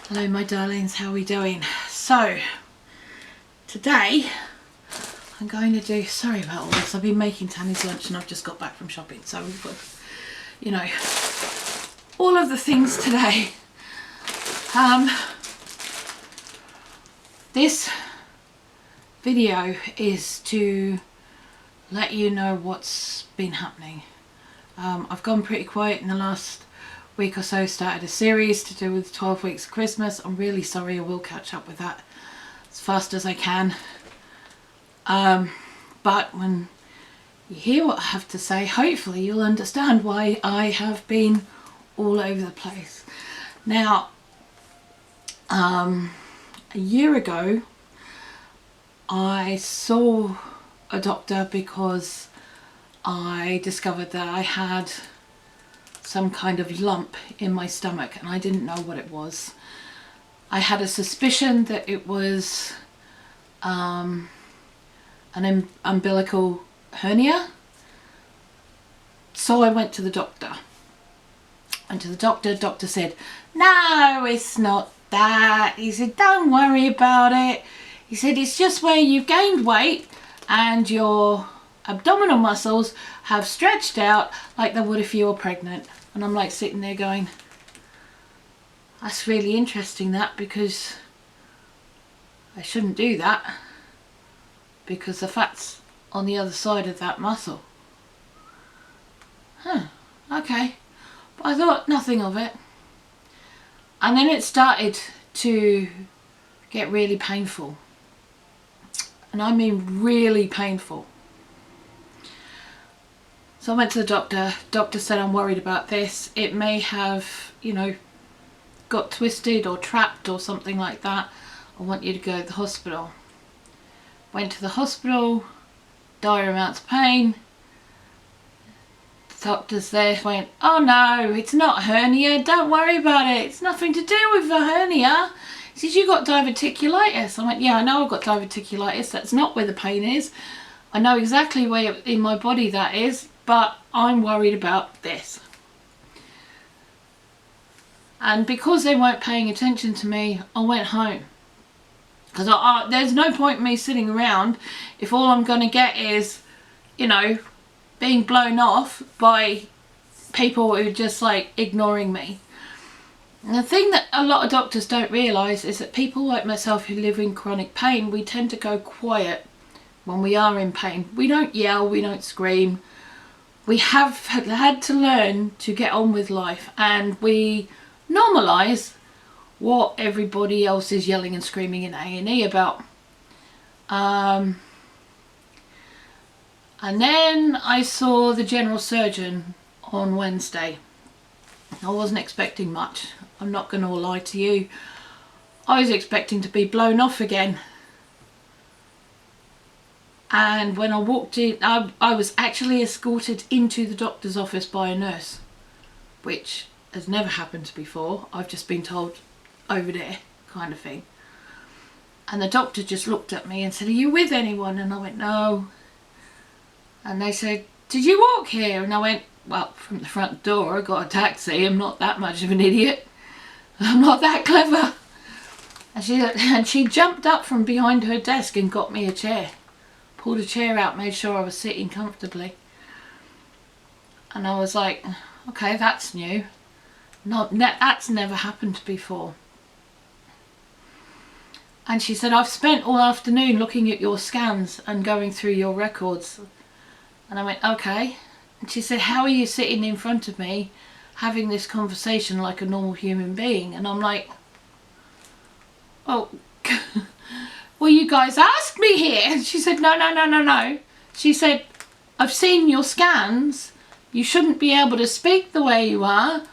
Hello my darlings, how are we doing? So today I'm going to do, sorry about all this, I've been making Tammy's lunch and I've just got back from shopping, so we've got, you know, all of the things today. This video is to let you know what's been happening. I've gone pretty quiet in the last week or so, started a series to do with 12 weeks of Christmas. I'm really sorry, I will catch up with that as fast as I can. But when you hear what I have to say, hopefully you'll understand why I have been all over the place. Now, a year ago, I saw a doctor because I discovered that I had some kind of lump in my stomach and I didn't know what it was. I had a suspicion that it was an umbilical hernia. So I went to the doctor. Doctor said, no, it's not that. He said, don't worry about it. He said, it's just where you've gained weight and your abdominal muscles have stretched out like they would if you were pregnant. And I'm like sitting there going, that's really interesting, that, because I shouldn't do that because the fat's on the other side of that muscle. Okay. But I thought nothing of it. And then it started to get really painful. And I mean really painful. So I went to the doctor. Doctor said, I'm worried about this. It may have, you know, got twisted or trapped or something like that. I want you to go to the hospital. Went to the hospital, dire amounts of pain. The doctors there went, oh no, it's not a hernia, don't worry about it. It's nothing to do with a hernia. He says, you got diverticulitis. I went, yeah, I know I've got diverticulitis. That's not where the pain is. I know exactly where in my body that is. But I'm worried about this. And because they weren't paying attention to me, I went home. Because there's no point in me sitting around if all I'm going to get is, you know, being blown off by people who are just like ignoring me. And the thing that a lot of doctors don't realise is that people like myself who live in chronic pain, we tend to go quiet when we are in pain. We don't yell, we don't scream. We have had to learn to get on with life, and we normalise what everybody else is yelling and screaming in A&E about. And then I saw the general surgeon on Wednesday. I wasn't expecting much. I'm not going to lie to you. I was expecting to be blown off again. And when I walked in, I was actually escorted into the doctor's office by a nurse, which has never happened before. I've just been told over there, kind of thing. And the doctor just looked at me and said, are you with anyone? And I went, no. And they said, did you walk here? And I went, well, from the front door. I got a taxi. I'm not that much of an idiot. I'm not that clever. And she jumped up from behind her desk and got me a chair. Pulled a chair out, made sure I was sitting comfortably. And I was like, okay, that's new. That's never happened before. And she said, I've spent all afternoon looking at your scans and going through your records. And I went, okay. And she said, how are you sitting in front of me having this conversation like a normal human being? And I'm like, oh, well, you guys asked me here. And she said, no. She said, I've seen your scans. You shouldn't be able to speak the way you are.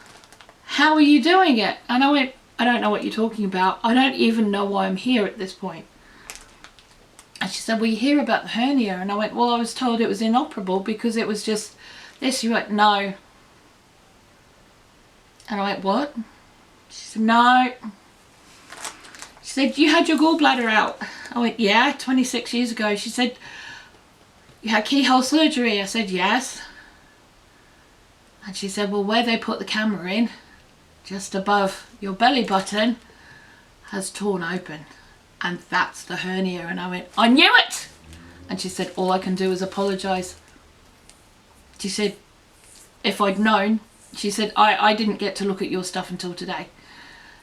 How are you doing it? And I went, I don't know what you're talking about. I don't even know why I'm here at this point. And she said, well, you hear about the hernia. And I went, well, I was told it was inoperable because it was just this. She went, no. And I went, what? She said, no. She said, you had your gallbladder out. I went, yeah, 26 years ago. She said, you had keyhole surgery. I said, yes. And she said, well, where they put the camera in, just above your belly button, has torn open, and that's the hernia. And I went, I knew it. And she said, all I can do is apologise. She said, if I'd known, she said, I didn't get to look at your stuff until today.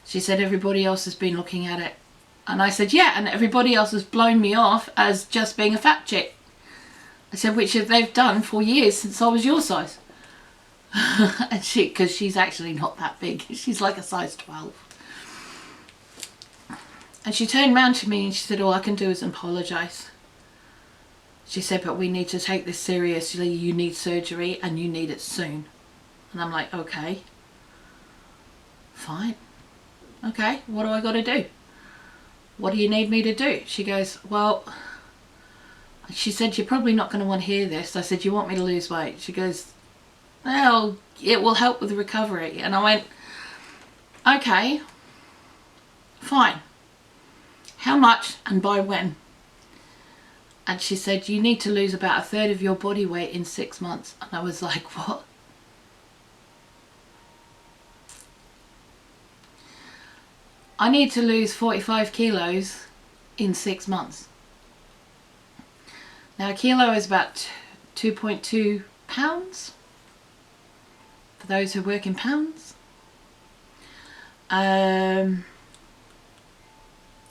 She said, everybody else has been looking at it. And I said, yeah, and everybody else has blown me off as just being a fat chick. I said, which they've done for years since I was your size. And because she's actually not that big. She's like a size 12. And she turned round to me and she said, all I can do is apologise. She said, but we need to take this seriously. You need surgery and you need it soon. And I'm like, okay. Fine. Okay, what do I got to do? What do you need me to do? She goes, well, she said, you're probably not going to want to hear this. I said, you want me to lose weight? She goes, well, it will help with the recovery. And I went, okay, fine. How much and by when? And she said, you need to lose about 1/3 of your body weight in 6 months. And I was like, what? I need to lose 45 kilos in 6 months. Now a kilo is about 2.2 pounds. For those who work in pounds.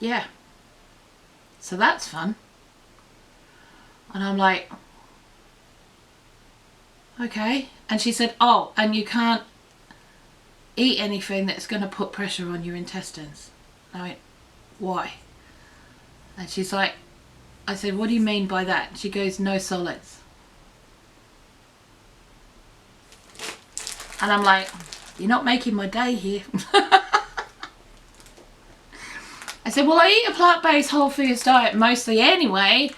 Yeah. So that's fun. And I'm like, okay. And she said, oh, and you can't eat anything that's going to put pressure on your intestines. I went, why? And she's like, I said, what do you mean by that? She goes, no solids. And I'm like, you're not making my day here. I said, well, I eat a plant-based whole foods diet mostly anyway.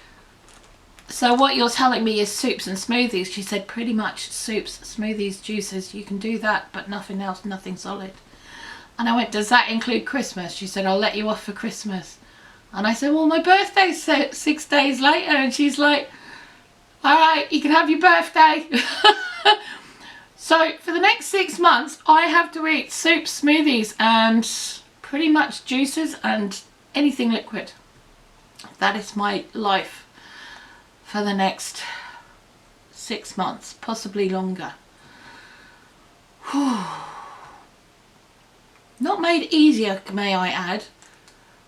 So what you're telling me is soups and smoothies. She said, pretty much soups, smoothies, juices. You can do that, but nothing else, nothing solid. And I went, does that include Christmas? She said, I'll let you off for Christmas. And I said, well, my birthday's 6 days later. And she's like, all right, you can have your birthday. So for the next 6 months, I have to eat soups, smoothies, and pretty much juices and anything liquid. That is my life for the next 6 months, possibly longer. Whew. Not made easier, may I add,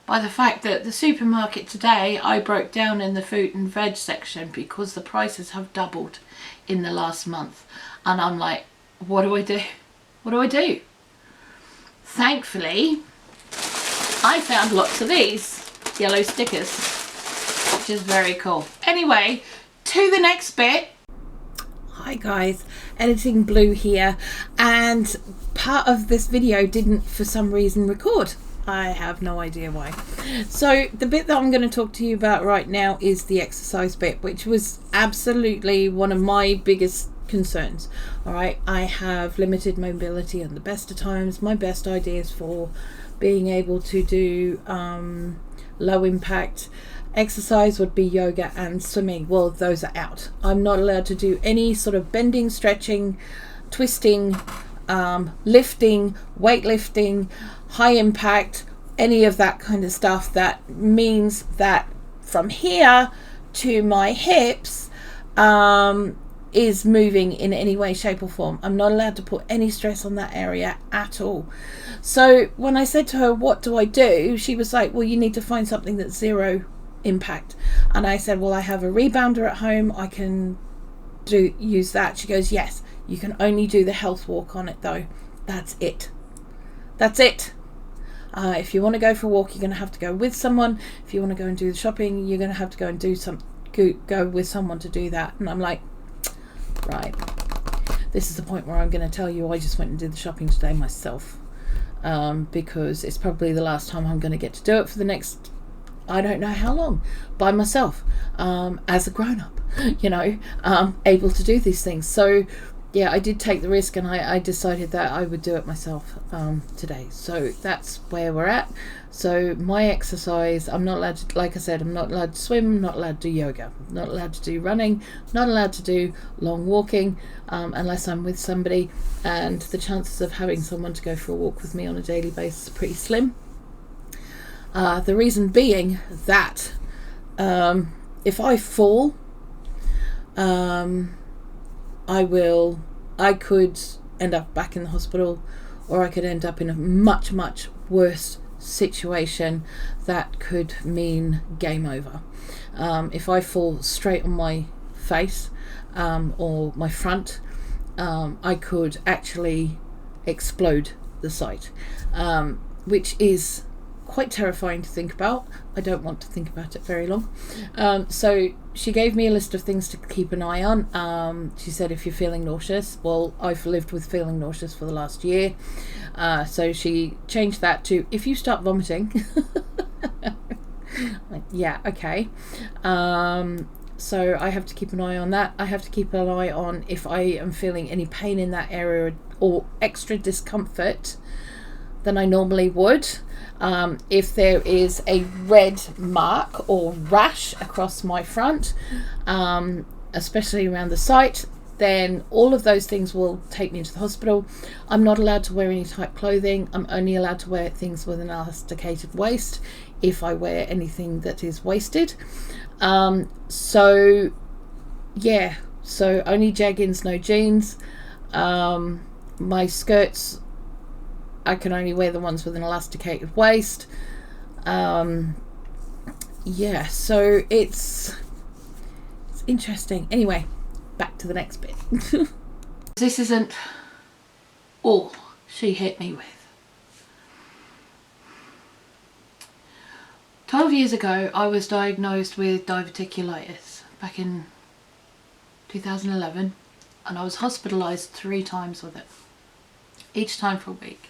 by the fact that the supermarket today, I broke down in the fruit and veg section because the prices have doubled in the last month. And I'm like, what do I do? What do I do? Thankfully, I found lots of these yellow stickers, which is very cool. Anyway, to the next bit. Hi guys, Editing Blue here, and part of this video didn't for some reason record. I have no idea why. So the bit that I'm going to talk to you about right now is the exercise bit, which was absolutely one of my biggest concerns. All right, I have limited mobility at the best of times. My best ideas for being able to do low impact exercise would be yoga and swimming. Well, those are out. I'm not allowed to do any sort of bending, stretching, twisting, lifting, weightlifting, high impact, any of that kind of stuff. That means that from here to my hips is moving in any way, shape or form. I'm not allowed to put any stress on that area at all. So when I said to her, what do I do? She was like, well, you need to find something that's zero impact. And I said, well, I have a rebounder at home. I can use that. She goes, yes, you can only do the health walk on it though. That's it. That's it. If you want to go for a walk, you're going to have to go with someone. If you want to go and do the shopping, you're going to have to go and go with someone to do that. And I'm like, right, this is the point where I'm going to tell you I just went and did the shopping today myself, because it's probably the last time I'm going to get to do it for the next, I don't know how long, by myself, as a grown-up, you know, able to do these things. So yeah, I did take the risk, and I decided that I would do it myself today. So that's where we're at. So my exercise, I'm not allowed to, like I said, I'm not allowed to swim, not allowed to do yoga, not allowed to do running, not allowed to do long walking, unless I'm with somebody, and the chances of having someone to go for a walk with me on a daily basis are pretty slim. The reason being that if I fall, I could end up back in the hospital, or I could end up in a much, much worse situation that could mean game over. If I fall straight on my face or my front, I could actually explode the site, which is quite terrifying to think about. I don't want to think about it very long. So she gave me a list of things to keep an eye on. She said, if you're feeling nauseous, well, I've lived with feeling nauseous for the last year. So she changed that to, if you start vomiting. Like, yeah, okay. So I have to keep an eye on that. I have to keep an eye on if I am feeling any pain in that area or extra discomfort than I normally would. If there is a red mark or rash across my front, especially around the site, then all of those things will take me into the hospital. I'm not allowed to wear any tight clothing. I'm only allowed to wear things with an elasticated waist if I wear anything that is waisted. So only jeggings, no jeans. My skirts, I can only wear the ones with an elasticated waist. So it's interesting. Anyway, back to the next bit. This isn't all she hit me with. 12 years ago, I was diagnosed with diverticulitis back in 2011, and I was hospitalised 3 times with it, each time for a week.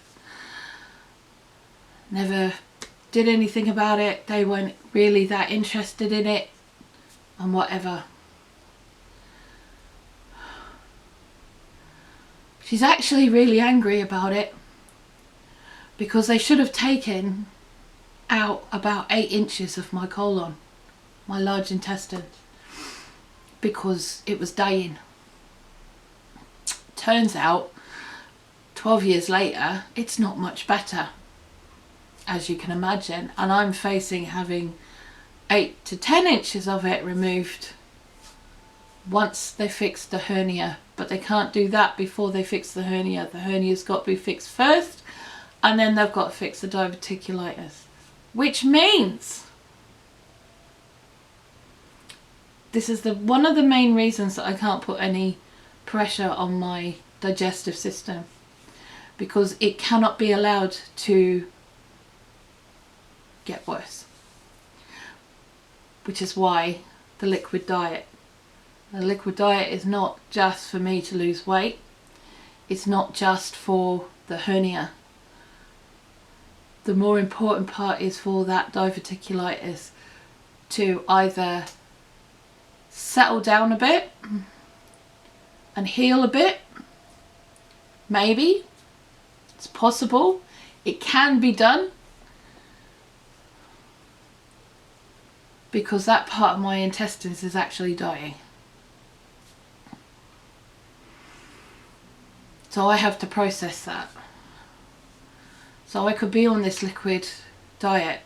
Never did anything about it. They weren't really that interested in it and whatever. She's actually really angry about it because they should have taken out about 8 inches of my colon, my large intestine, because it was dying. Turns out 12 years later it's not much better, as you can imagine, and I'm facing having 8 to 10 inches of it removed once they fix the hernia. But they can't do that before they fix the hernia. The hernia's got to be fixed first, and then they've got to fix the diverticulitis, which means this is one of the main reasons that I can't put any pressure on my digestive system, because it cannot be allowed to get worse, which is why the liquid diet. The liquid diet is not just for me to lose weight, it's not just for the hernia. The more important part is for that diverticulitis to either settle down a bit and heal a bit. Maybe it's possible, it can be done, because that part of my intestines is actually dying. So I have to process that. So I could be on this liquid diet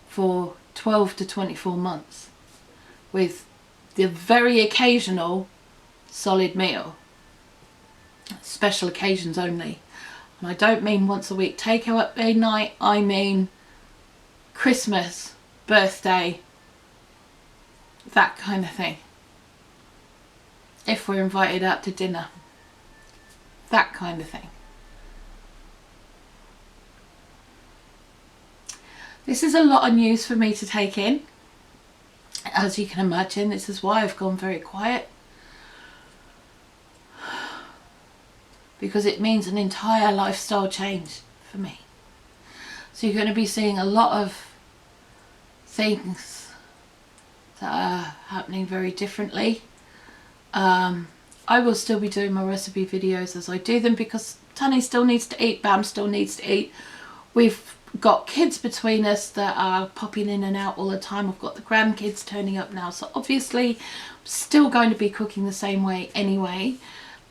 for 12 to 24 months with the very occasional solid meal. Special occasions only. And I don't mean once a week takeout night, I mean Christmas, birthday, that kind of thing. If we're invited out to dinner, that kind of thing. This is a lot of news for me to take in. As you can imagine, this is why I've gone very quiet. Because it means an entire lifestyle change for me. So you're going to be seeing a lot of things that are happening very differently. I will still be doing my recipe videos as I do them, because Tunny still needs to eat, Bam still needs to eat. We've got kids between us that are popping in and out all the time. I've got the grandkids turning up now, so obviously I'm still going to be cooking the same way anyway.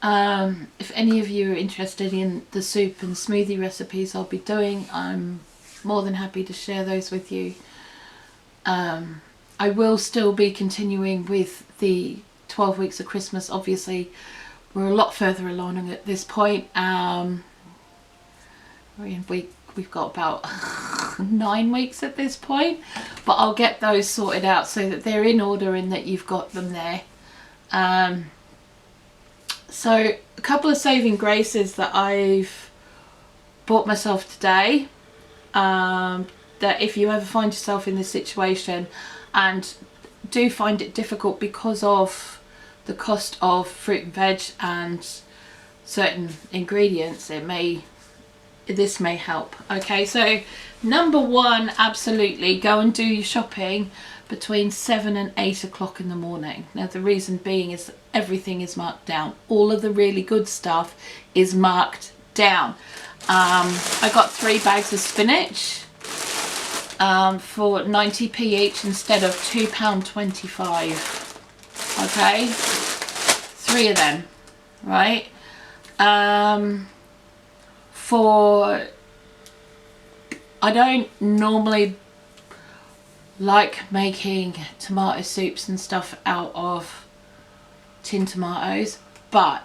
If any of you are interested in the soup and smoothie recipes I'll be doing, I'm more than happy to share those with you. I will still be continuing with the 12 weeks of Christmas. Obviously we're a lot further along at this point. We've got about 9 weeks at this point, but I'll get those sorted out so that they're in order and that you've got them there. So a couple of saving graces that I've bought myself today, that if you ever find yourself in this situation and do find it difficult because of the cost of fruit and veg and certain ingredients, this may help. Okay, so number one, absolutely go and do your shopping between 7 and 8 o'clock in the morning. Now the reason being is that everything is marked down. All of the really good stuff is marked down. I got 3 bags of spinach for 90p each instead of £2.25. Okay, 3 of them, right? I don't normally like making tomato soups and stuff out of tin tomatoes, but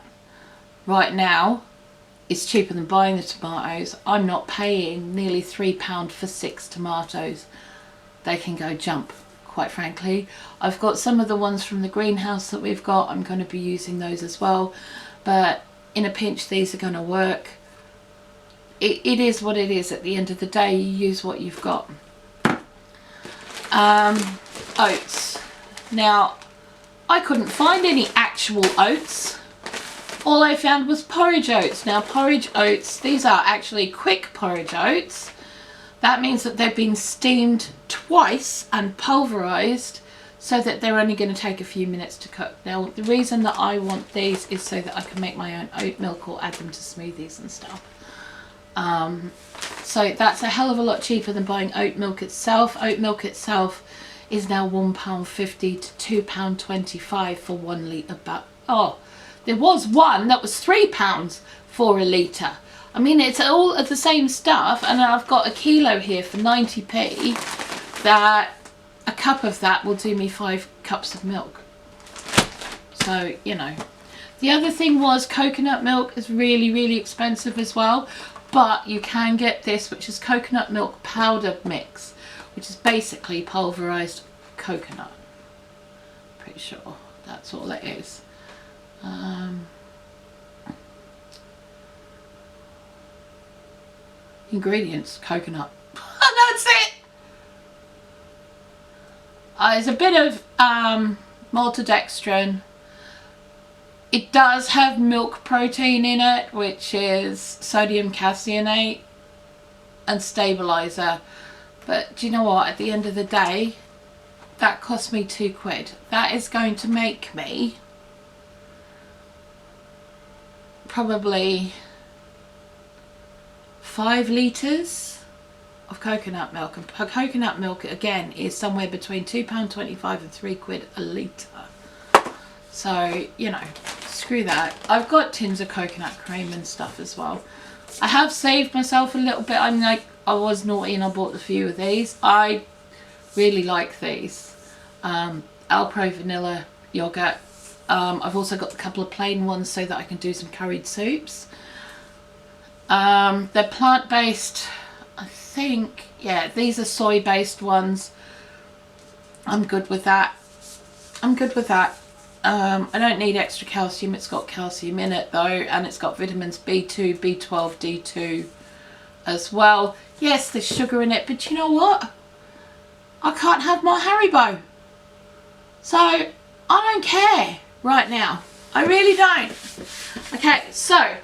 right now it's cheaper than buying the tomatoes. I'm not paying nearly £3 for 6 tomatoes. They can go jump, quite frankly. I've got some of the ones from the greenhouse that we've got. I'm going to be using those as well, but in a pinch these are going to work. It is what it is. At the end of the day, you use what you've got. Oats. Now, I couldn't find any actual oats. All I found was porridge oats. Now, porridge oats, these are actually quick porridge oats. That means that they've been steamed twice and pulverized so that they're only going to take a few minutes to cook. Now, the reason that I want these is so that I can make my own oat milk or add them to smoothies and stuff. So that's a hell of a lot cheaper than buying oat milk itself. Oat milk itself is now £1.50 to £2.25 for 1 litre. But there was one that was £3 for a litre. I mean, it's all of the same stuff, and I've got a kilo here for 90p. That a cup of that will do me 5 cups of milk. So, you know. The other thing was coconut milk is really, really expensive as well. But you can get this, which is coconut milk powder mix, which is basically pulverized coconut. Pretty sure that's all it is. Ingredients, coconut. That's it. There's a bit of maltodextrin. It does have milk protein in it, which is sodium caseinate and stabilizer. But do you know what? At the end of the day, that cost me £2. That is going to make me probably 5 litres of coconut milk. And coconut milk, again, is somewhere between £2.25 and £3 a litre. So, you know, screw that. I've got tins of coconut cream and stuff as well. I have saved myself a little bit. I'm like, I was naughty and I bought a few of these. I really like these. Alpro vanilla yogurt. I've also got a couple of plain ones so that I can do some curried soups. They're plant-based, I think. Yeah, these are soy-based ones. I'm good with that. I'm good with that. I don't need extra calcium. It's got calcium in it though, and it's got vitamins B2, B12, D2 as well. Yes, there's sugar in it, but you know what? I can't have more Haribo. So I don't care right now. I really don't. Okay, so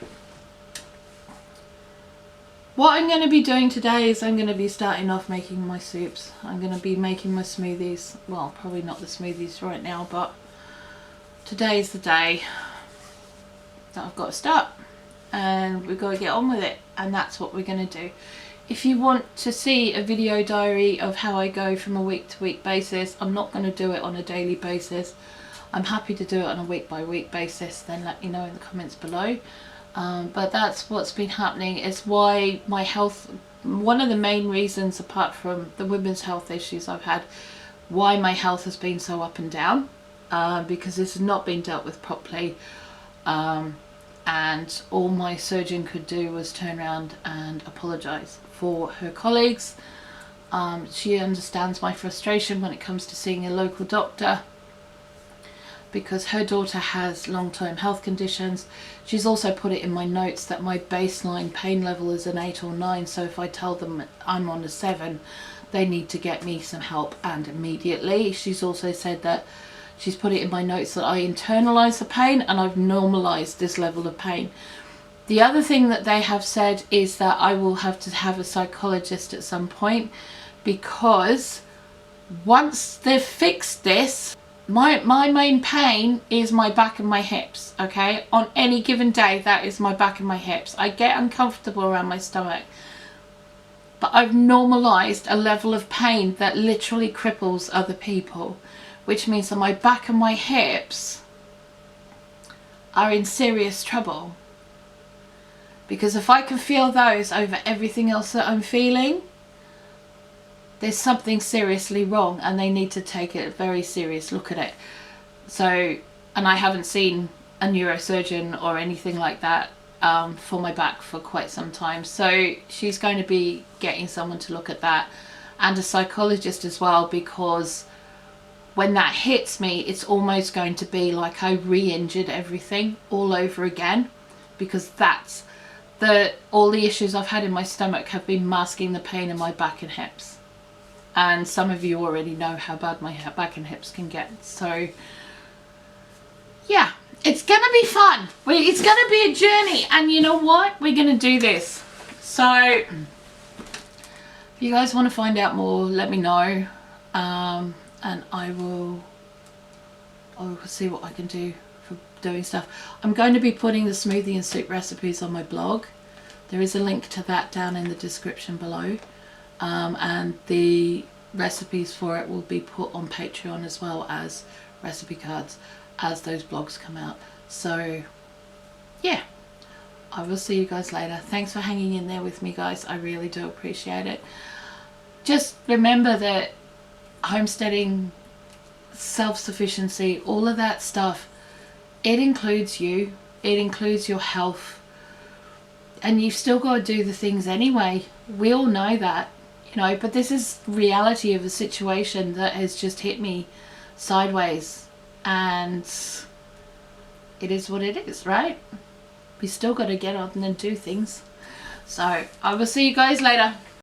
what I'm going to be doing today is I'm going to be starting off making my soups. I'm going to be making my smoothies. Well, probably not the smoothies right now, but today is the day that I've got to start, and we've got to get on with it, and that's what we're going to do. If you want to see a video diary of how I go from a week to week basis, I'm not going to do it on a daily basis. I'm happy to do it on a week by week basis, then let me know in the comments below. But that's what's been happening. It's why my health one of the main reasons, apart from the women's health issues I've had, why my health has been so up and down, because this has not been dealt with properly, and all my surgeon could do was turn around and apologise for her colleagues. She understands my frustration when it comes to seeing a local doctor, because her daughter has long-term health conditions. She's also put it in my notes that my baseline pain level is an 8 or 9, so if I tell them I'm on a 7, they need to get me some help, and immediately. She's also said that she's put it in my notes that I internalise the pain and I've normalised this level of pain. The other thing that they have said is that I will have to have a psychologist at some point, because once they've fixed this, my main pain is my back and my hips, okay? On any given day, that is my back and my hips. I get uncomfortable around my stomach, but I've normalised a level of pain that literally cripples other people, which means that my back and my hips are in serious trouble. Because if I can feel those over everything else that I'm feeling, there's something seriously wrong, and they need to take a very serious look at it. So, and I haven't seen a neurosurgeon or anything like that for my back for quite some time. So she's going to be getting someone to look at that, and a psychologist as well, because when that hits me, it's almost going to be like I re-injured everything all over again, because that's all the issues I've had in my stomach have been masking the pain in my back and hips. And some of you already know how bad my back and hips can get. So yeah, it's gonna be fun. It's gonna be a journey, and you know what? We're gonna do this. So if you guys want to find out more, let me know, and I'll see what I can do for doing stuff. I'm going to be putting the smoothie and soup recipes on my blog. There is a link to that down in the description below. And the recipes for it will be put on Patreon, as well as recipe cards, as those blogs come out. So yeah, I will see you guys later. Thanks for hanging in there with me, guys. I really do appreciate it. Just remember that homesteading, self-sufficiency, all of that stuff, it includes you, it includes your health, and you've still got to do the things anyway. We all know that. But this is reality of a situation that has just hit me sideways, and it is what it is, right? We still got to get on and do things. So I will see you guys later.